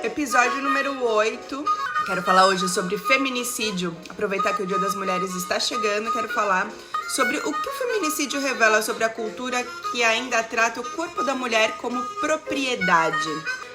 Episódio número 8. Quero falar hoje sobre feminicídio. Aproveitar que o Dia das Mulheres está chegando, quero falar sobre o que o feminicídio revela sobre a cultura que ainda trata o corpo da mulher como propriedade.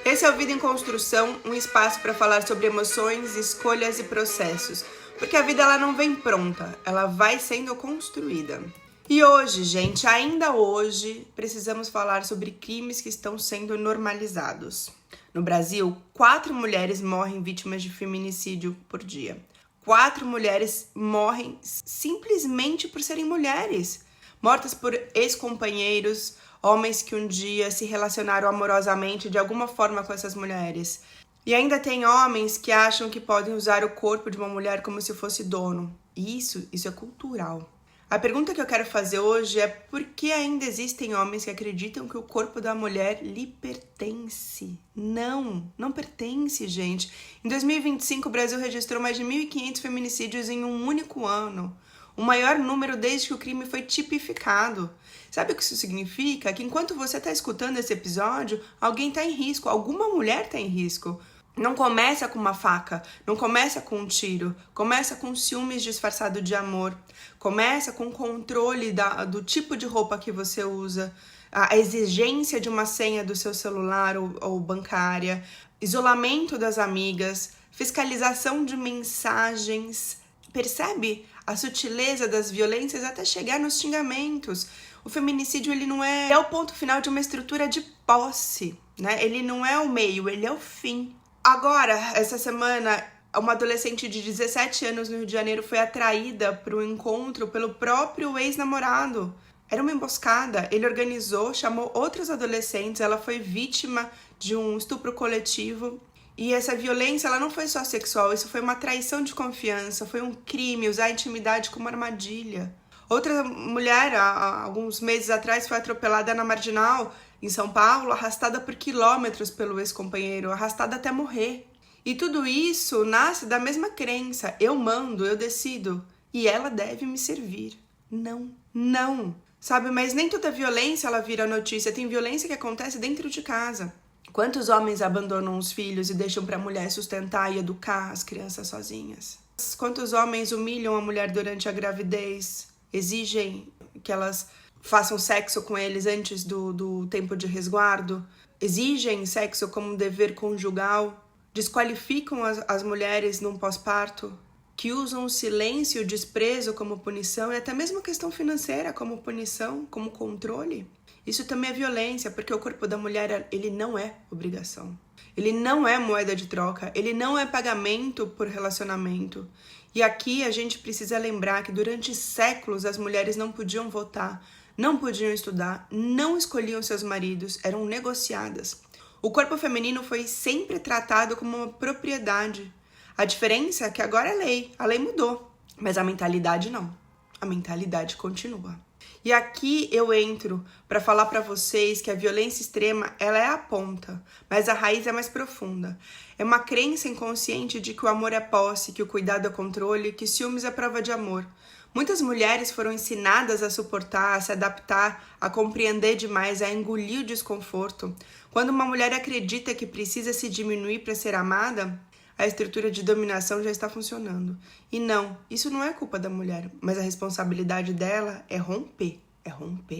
Esse é o Vida em Construção, um espaço para falar sobre emoções, escolhas e processos. Porque a vida ela não vem pronta, ela vai sendo construída. E hoje, gente, ainda hoje, precisamos falar sobre crimes que estão sendo normalizados. No Brasil, 4 mulheres morrem vítimas de feminicídio por dia. 4 mulheres morrem simplesmente por serem mulheres. Mortas por ex-companheiros, homens que um dia se relacionaram amorosamente de alguma forma com essas mulheres. E ainda tem homens que acham que podem usar o corpo de uma mulher como se fosse dono. E isso é cultural. A pergunta que eu quero fazer hoje é por que ainda existem homens que acreditam que o corpo da mulher lhe pertence? Não pertence, gente. Em 2025, o Brasil registrou mais de 1.500 feminicídios em um único ano. O maior número desde que o crime foi tipificado. Sabe o que isso significa? Que enquanto você está escutando esse episódio, alguém está em risco, alguma mulher está em risco. Não começa com uma faca, não começa com um tiro, começa com ciúmes disfarçado de amor, começa com controle do tipo de roupa que você usa, a exigência de uma senha do seu celular ou bancária, isolamento das amigas, fiscalização de mensagens. Percebe a sutileza das violências até chegar nos xingamentos? O feminicídio ele não é o ponto final de uma estrutura de posse, né? Ele não é o meio, ele é o fim. Agora, essa semana, uma adolescente de 17 anos no Rio de Janeiro foi atraída para o encontro pelo próprio ex-namorado. Era uma emboscada, ele organizou, chamou outros adolescentes, ela foi vítima de um estupro coletivo. E essa violência, ela não foi só sexual, isso foi uma traição de confiança, foi um crime, usar a intimidade como armadilha. Outra mulher, há alguns meses atrás, foi atropelada na Marginal, em São Paulo, arrastada por quilômetros pelo ex-companheiro, arrastada até morrer. E tudo isso nasce da mesma crença, eu mando, eu decido, e ela deve me servir. Não. Sabe, mas nem toda violência ela vira notícia, tem violência que acontece dentro de casa. Quantos homens abandonam os filhos e deixam para a mulher sustentar e educar as crianças sozinhas? Quantos homens humilham a mulher durante a gravidez, exigem que elas façam sexo com eles antes do tempo de resguardo, exigem sexo como um dever conjugal, desqualificam as mulheres num pós-parto, que usam o silêncio e o desprezo como punição e até mesmo a questão financeira como punição, como controle. Isso também é violência, porque o corpo da mulher ele não é obrigação. Ele não é moeda de troca, ele não é pagamento por relacionamento. E aqui a gente precisa lembrar que durante séculos as mulheres não podiam votar, não podiam estudar, não escolhiam seus maridos, eram negociadas. O corpo feminino foi sempre tratado como uma propriedade. A diferença é que agora é lei, a lei mudou, mas a mentalidade não. A mentalidade continua. E aqui eu entro para falar para vocês que a violência extrema, ela é a ponta, mas a raiz é mais profunda. É uma crença inconsciente de que o amor é posse, que o cuidado é controle, que ciúmes é prova de amor. Muitas mulheres foram ensinadas a suportar, a se adaptar, a compreender demais, a engolir o desconforto. Quando uma mulher acredita que precisa se diminuir para ser amada, a estrutura de dominação já está funcionando. E não, isso não é culpa da mulher, mas a responsabilidade dela é romper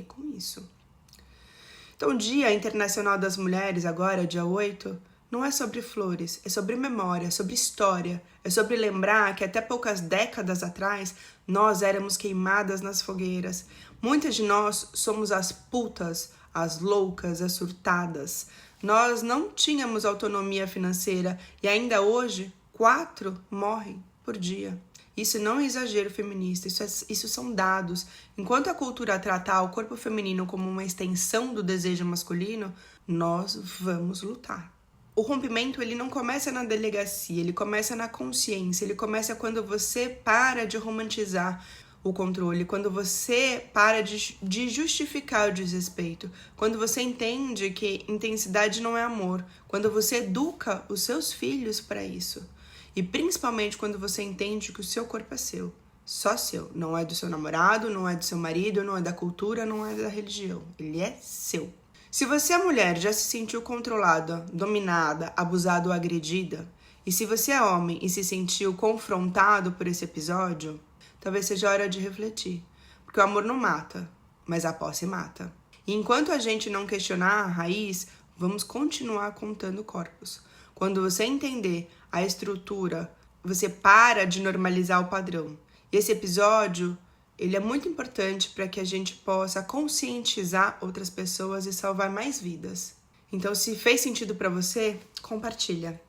com isso. Então, o Dia Internacional das Mulheres, agora, dia 8, não é sobre flores, é sobre memória, é sobre história, é sobre lembrar que até poucas décadas atrás nós éramos queimadas nas fogueiras. Muitas de nós somos as putas, as loucas, as surtadas. Nós não tínhamos autonomia financeira e ainda hoje 4 morrem por dia. Isso não é exagero feminista, isso são dados. Enquanto a cultura tratar o corpo feminino como uma extensão do desejo masculino, nós vamos lutar. O rompimento ele não começa na delegacia, ele começa na consciência, ele começa quando você para de romantizar o controle, quando você para de justificar o desrespeito, quando você entende que intensidade não é amor, quando você educa os seus filhos para isso. E principalmente quando você entende que o seu corpo é seu, só seu, não é do seu namorado, não é do seu marido, não é da cultura, não é da religião, ele é seu. Se você, mulher, já se sentiu controlada, dominada, abusada ou agredida, e se você é homem e se sentiu confrontado por esse episódio, talvez seja hora de refletir. Porque o amor não mata, mas a posse mata. E enquanto a gente não questionar a raiz, vamos continuar contando corpos. Quando você entender a estrutura, você para de normalizar o padrão. E esse episódio, ele é muito importante para que a gente possa conscientizar outras pessoas e salvar mais vidas. Então, se fez sentido para você, compartilha.